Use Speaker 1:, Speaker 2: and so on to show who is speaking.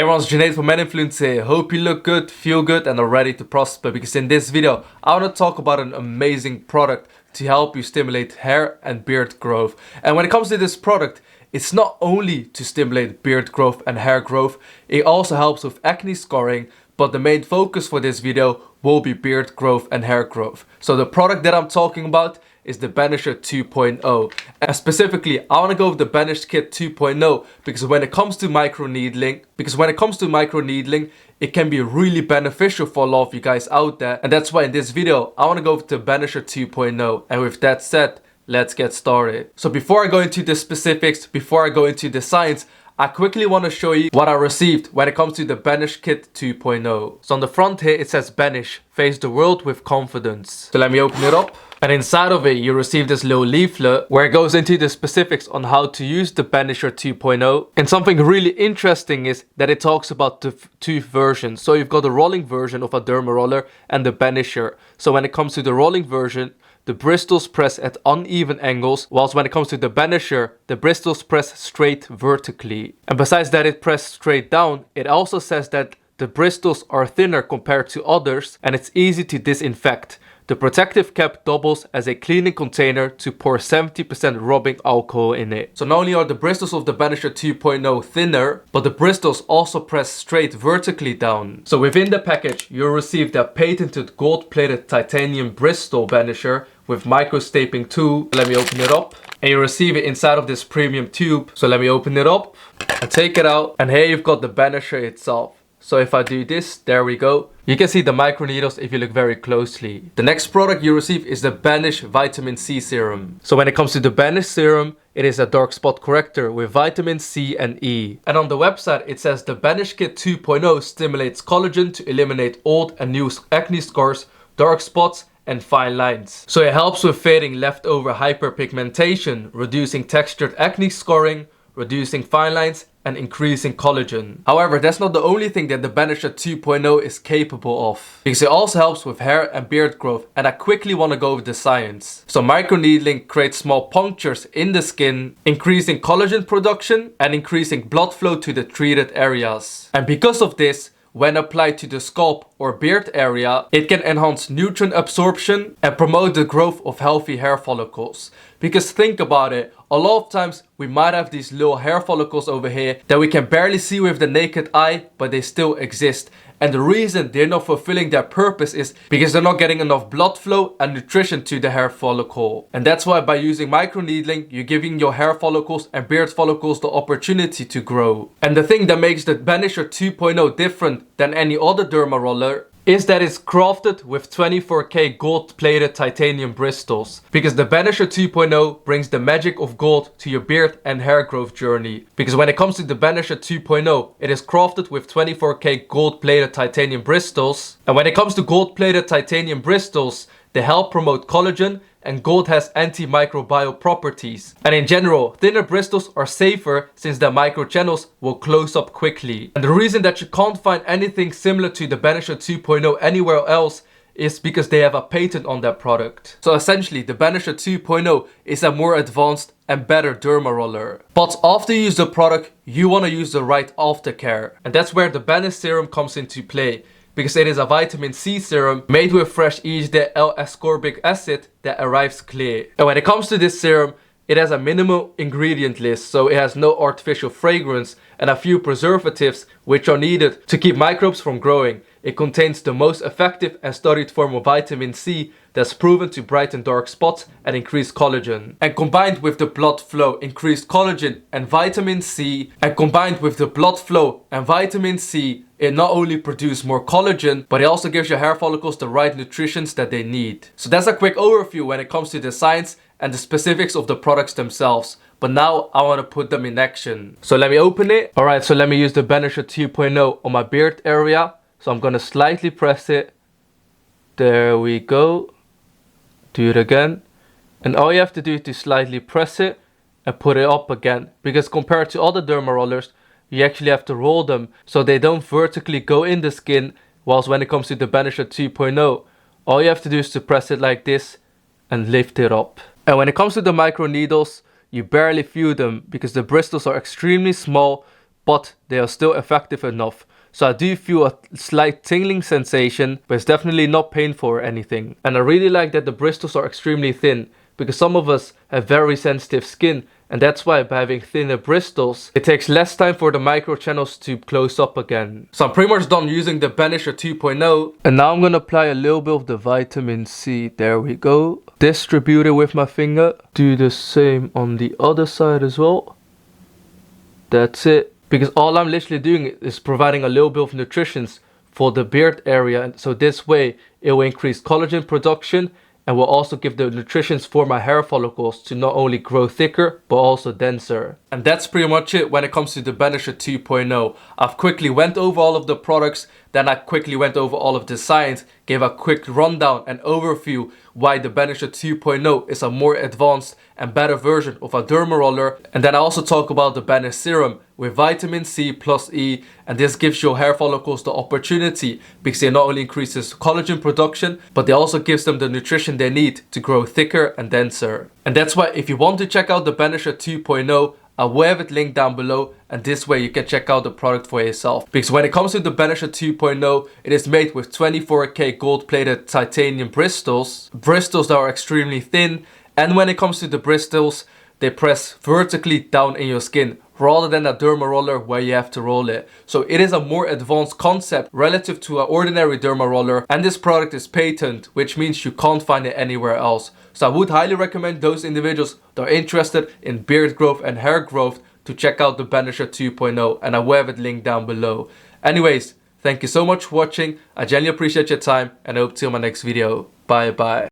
Speaker 1: Hey everyone, it's Junaid from Meninfluencer. Hope you look good, feel good and are ready to prosper, because in this video I want to talk about an amazing product to help you stimulate hair and beard growth. And when it comes to this product, it's not only to stimulate beard growth and hair growth, it also helps with acne scarring, but the main focus for this video will be beard growth and hair growth. So the product that I'm talking about is the Banisher 2.0, and specifically I want to go with the Banish Kit 2.0 because when it comes to microneedling, it can be really beneficial for a lot of you guys out there, and that's why in this video I want to go with the Banisher 2.0. And with that said, let's get started. So before I go into the specifics, before I go into the science, I quickly want to show you what I received when it comes to the Banish Kit 2.0. So on the front here it says Banish, face the world with confidence. So let me open it up. And inside of it you receive this little leaflet where it goes into the specifics on how to use the Banisher 2.0. And something really interesting is that it talks about the two versions. So you've got the rolling version of a derma roller and the Banisher. So when it comes to the rolling version, the bristles press at uneven angles, whilst when it comes to the Banisher, the bristles press straight vertically. And besides that it pressed straight down, it also says that the bristles are thinner compared to others and it's easy to disinfect. The protective cap doubles as a cleaning container to pour 70% rubbing alcohol in it. So not only are the bristles of the Banisher 2.0 thinner, but the bristles also press straight vertically down. So within the package, you'll receive the patented gold-plated titanium Bristol Banisher with micro-stapling tool. Let me open it up. And you receive it inside of this premium tube. So let me open it up and take it out. And here you've got the Banisher itself. So if I do this, there we go. You can see the micro needles if you look very closely. The next product you receive is the Banish Vitamin C Serum. So when it comes to the Banish Serum, it is a dark spot corrector with vitamin C and E. And on the website it says the Banish Kit 2.0 stimulates collagen to eliminate old and new acne scars, dark spots and fine lines. So it helps with fading leftover hyperpigmentation, reducing textured acne scarring, reducing fine lines and increasing collagen. However, that's not the only thing that the Banisher 2.0 is capable of, because it also helps with hair and beard growth, and I quickly want to go with the science. So microneedling creates small punctures in the skin, increasing collagen production and increasing blood flow to the treated areas. And because of this, when applied to the scalp or beard area, it can enhance nutrient absorption and promote the growth of healthy hair follicles. Because think about it, a lot of times we might have these little hair follicles over here that we can barely see with the naked eye, but they still exist. And the reason they're not fulfilling their purpose is because they're not getting enough blood flow and nutrition to the hair follicle. And that's why by using microneedling, you're giving your hair follicles and beard follicles the opportunity to grow. And the thing that makes the Banisher 2.0 different than any other derma roller is that it's crafted with 24K gold-plated titanium bristles. Because the Banisher 2.0 brings the magic of gold to your beard and hair growth journey. Because when it comes to the Banisher 2.0, it is crafted with 24K gold-plated titanium bristles. And when it comes to gold-plated titanium bristles, they help promote collagen, and gold has antimicrobial properties. And in general, thinner bristles are safer since their microchannels will close up quickly. And the reason that you can't find anything similar to the Banisher 2.0 anywhere else is because they have a patent on that product. So essentially, the Banisher 2.0 is a more advanced and better derma roller. But after you use the product, you want to use the right aftercare. And that's where the Banish Serum comes into play, because it is a vitamin C serum made with fresh EHD L-ascorbic acid that arrives clear. And when it comes to this serum, it has a minimal ingredient list, so it has no artificial fragrance and a few preservatives which are needed to keep microbes from growing. It contains the most effective and studied form of vitamin C that's proven to brighten dark spots and increase collagen. And combined with the blood flow, increased collagen and vitamin C, it not only produces more collagen, but it also gives your hair follicles the right nutrients that they need. So that's a quick overview when it comes to the science and the specifics of the products themselves. But now I want to put them in action. So let me open it. Alright, so let me use the Banisher 2.0 on my beard area. So I'm going to slightly press it. There we go. Do it again. And all you have to do is to slightly press it and put it up again. Because compared to other derma rollers, you actually have to roll them so they don't vertically go in the skin. Whilst when it comes to the Banisher 2.0, all you have to do is to press it like this and lift it up. And when it comes to the micro needles, you barely feel them because the bristles are extremely small, but they are still effective enough. So I do feel a slight tingling sensation, but it's definitely not painful or anything. And I really like that the bristles are extremely thin, because some of us have very sensitive skin, and that's why by having thinner bristles, it takes less time for the microchannels to close up again. So I'm pretty much done using the Banisher 2.0. And now I'm gonna apply a little bit of the vitamin C. There we go. Distribute it with my finger. Do the same on the other side as well. That's it. Because all I'm literally doing is providing a little bit of nutrition for the beard area. And so this way, it will increase collagen production and will also give the nutrition for my hair follicles to not only grow thicker, but also denser. And that's pretty much it when it comes to the Banisher 2.0. I've quickly went over all of the products, then I quickly went over all of the science, gave a quick rundown and overview why the Banisher 2.0 is a more advanced and better version of a derma roller. And then I also talk about the Banish serum with vitamin C plus E, and this gives your hair follicles the opportunity because it not only increases collagen production, but it also gives them the nutrition they need to grow thicker and denser. And that's why if you want to check out the Banisher 2.0, I will have it linked down below, and this way you can check out the product for yourself. Because when it comes to the Banisher 2.0, it is made with 24K gold plated titanium bristles that are extremely thin, and when it comes to the bristles, they press vertically down in your skin rather than a derma roller where you have to roll it. So it is a more advanced concept relative to an ordinary derma roller, and this product is patent, which means you can't find it anywhere else. So I would highly recommend those individuals that are interested in beard growth and hair growth to check out the Banisher 2.0, and I will have it linked down below. Anyways, thank you so much for watching. I genuinely appreciate your time, and I hope to see you in my next video. Bye bye.